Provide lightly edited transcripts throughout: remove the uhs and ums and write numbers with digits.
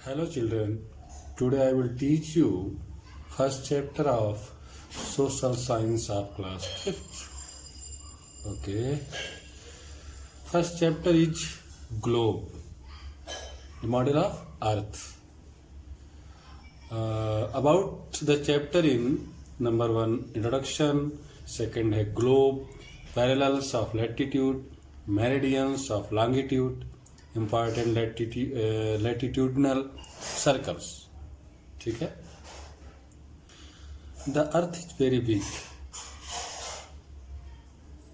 Hello children, today I will teach you first chapter of social science of class 5th. Okay, first chapter is globe, the model of earth. About the chapter in number 1 introduction, second है globe, parallels of latitude, meridians of longitude, important latitudinal circles. ठीक है. The earth is very big.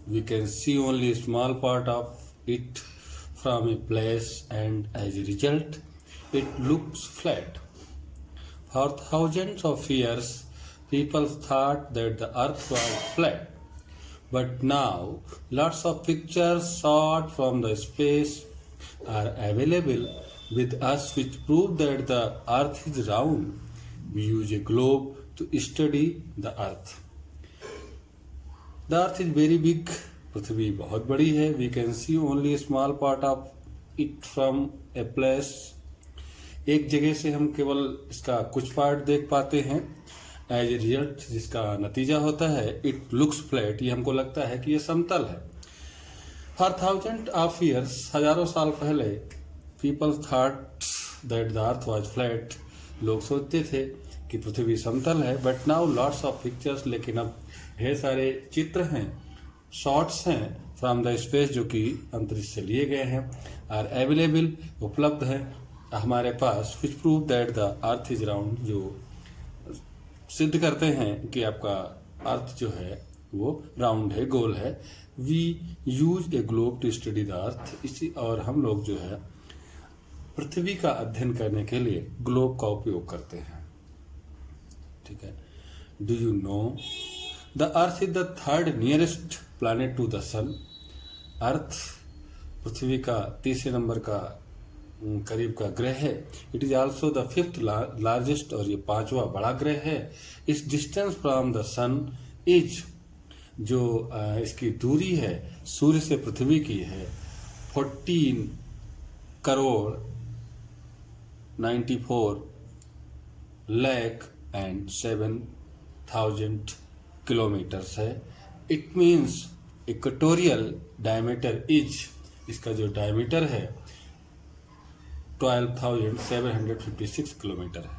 We can see only a small part of it from a place, and as a result it looks flat. For thousands of years people thought that the earth was flat, but now lots of pictures shot from the space are available with us which prove that the earth is round. We use a globe to study the earth. The earth is very big. पृथ्वी बहुत बड़ी है. We can see only a small part of it from a place. एक जगह से हम केवल इसका कुछ पार्ट देख पाते हैं. एज ए रिजल्ट जिसका नतीजा होता है इट लुक्स फ्लैट. ये हमको लगता है कि ये समतल है. फॉर थाउजेंड ऑफ ईयर्स, हजारों साल पहले, people thought that the earth was flat. लोग सोचते थे कि पृथ्वी समतल है. But now lots of pictures, लेकिन अब ढेर सारे चित्र हैं, शॉट्स हैं फ्रॉम द स्पेस जो कि अंतरिक्ष से लिए गए हैं, आर अवेलेबल, उपलब्ध हैं हमारे पास, which prove that the earth is round, जो सिद्ध करते हैं कि आपका अर्थ जो है वो राउंड है, गोल है. We use a globe to study the earth. इसी और हम लोग जो है पृथ्वी का अध्ययन करने के लिए ग्लोब का उपयोग करते हैं. ठीक है. Do you know the earth is the third nearest planet to the sun. Earth पृथ्वी का तीसरे नंबर का करीब का ग्रह है. It is also the fifth largest, और ये पांचवा बड़ा ग्रह है. Its distance from the sun is, जो इसकी दूरी है सूर्य से पृथ्वी की है, 14 करोड़ 94 लाख एंड 7,000 किलोमीटर्स है. It means equatorial diameter is, इसका जो डायमीटर है 12,756 किलोमीटर है.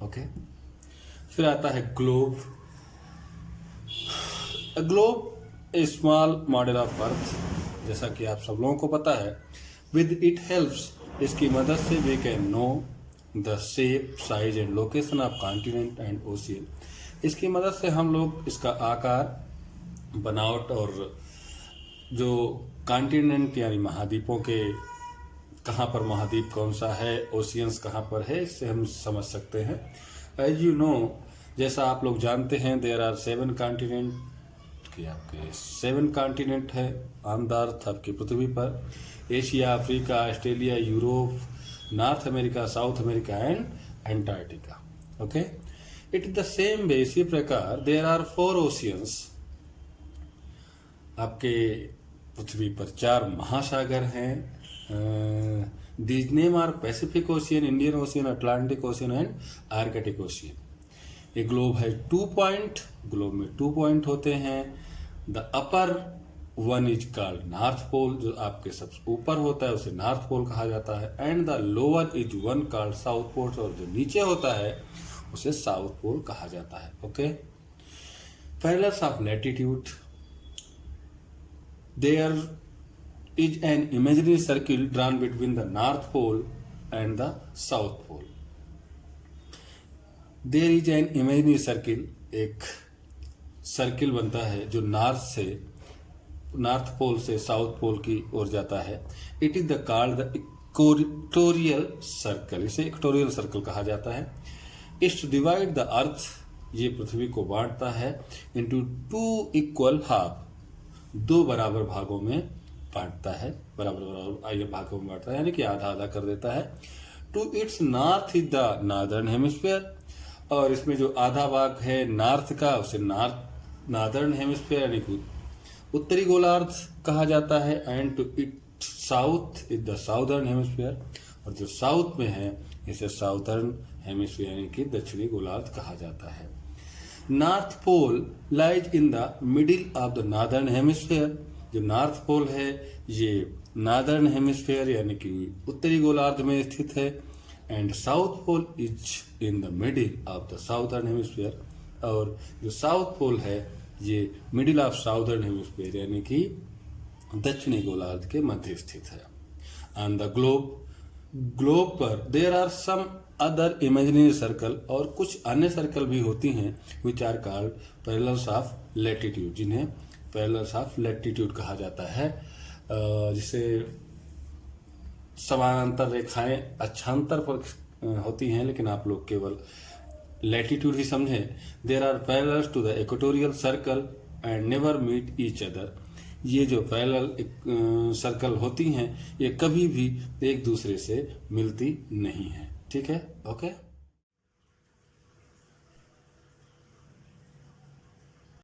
ओके. फिर आता है globe. Globe A small model of earth, जैसा कि आप सब लोगों को पता है. विद इट हेल्प्स, इसकी मदद से we can know the shape, size and location of continent and ocean. इसकी मदद से हम लोग इसका आकार, बनावट और जो कॉन्टिनेंट यानी महाद्वीपों के कहाँ पर महाद्वीप कौन सा है, ओशियंस कहाँ पर है, इससे हम समझ सकते हैं. एज यू नो, जैसा आप लोग जानते हैं, देयर आर 7 कॉन्टिनेंट, कि आपके 7 कॉन्टिनेंट है ऑन द अर्थ, आपकी पृथ्वी पर. Asia, Africa, Australia, Europe, north America, south America and Antarctica. Okay. It is the same way, इसी प्रकार देयर आर 4 ओशियंस. आपके पृथ्वी पर 4 महासागर हैं. These name are Pacific Ocean, Indian Ocean, Atlantic Ocean and Arctic Ocean. एक globe है 2 point. Globe में 2 point होते हैं. The upper one is called north pole, जो आपके सबसे ऊपर होता है उसे नॉर्थ पोल कहा जाता है. And the lower is one called south pole, और जो नीचे होता है उसे साउथ पोल कहा जाता है. Okay. Parallels of latitude, there is an imaginary circle drawn between the North Pole and the South Pole. There is an imaginary circle, एक सर्किल बनता है जो नॉर्थ पोल से साउथ पोल की ओर जाता है. It is the called the equatorial circle. इसे equatorial circle कहा जाता है. इट्स डिवाइड द अर्थ, ये पृथ्वी को बांटता है इनटू 2 इक्वल हाफ, 2 बराबर भागों में बांटता है. बराबर भागों में बांटता है, यानी कि आधा आधा कर देता है. To its north is the northern hemisphere, और इसमें जो आधा भाग है नॉर्थ का उसे नॉर्दर्न हेमिस्फीयर यानी कि उत्तरी गोलार्ध कहा जाता है. And to it south is the southern hemisphere, और जो साउथ में है इसे साउथर्न हेमिस्फीयर यानी कि दक्षिणी गोलार्ध कहा जाता है। North pole lies in the middle of the northern hemisphere. जो नॉर्थ पोल है ये नॉर्दर्न हेमिस्फीयर यानी कि उत्तरी गोलार्ध में स्थित है। And south pole is in the middle of the southern hemisphere. और जो साउथ पोल है ये मिडिल ऑफ साउथर्न हेमिस्फीयर यानी कि दक्षिणी गोलार्ध के मध्य स्थित है। ऑन द ग्लोब पर there are some other imaginary circle, और कुछ अन्य सर्कल भी होती हैं which are called parallels of latitude, जिन्हें पैरेलल्स ऑफ लैटिट्यूड कहा जाता है। जिसे समानांतर रेखाएं अक्षांतर पर होती हैं, लेकिन आप लोग केवल लैटिट्यूड ही समझें। There are parallels to the equatorial circle and never meet each other. ये जो पैरेलल सर्कल होती हैं ये कभी भी एक दूसरे से मिलती नहीं है। ठीक है, ओके।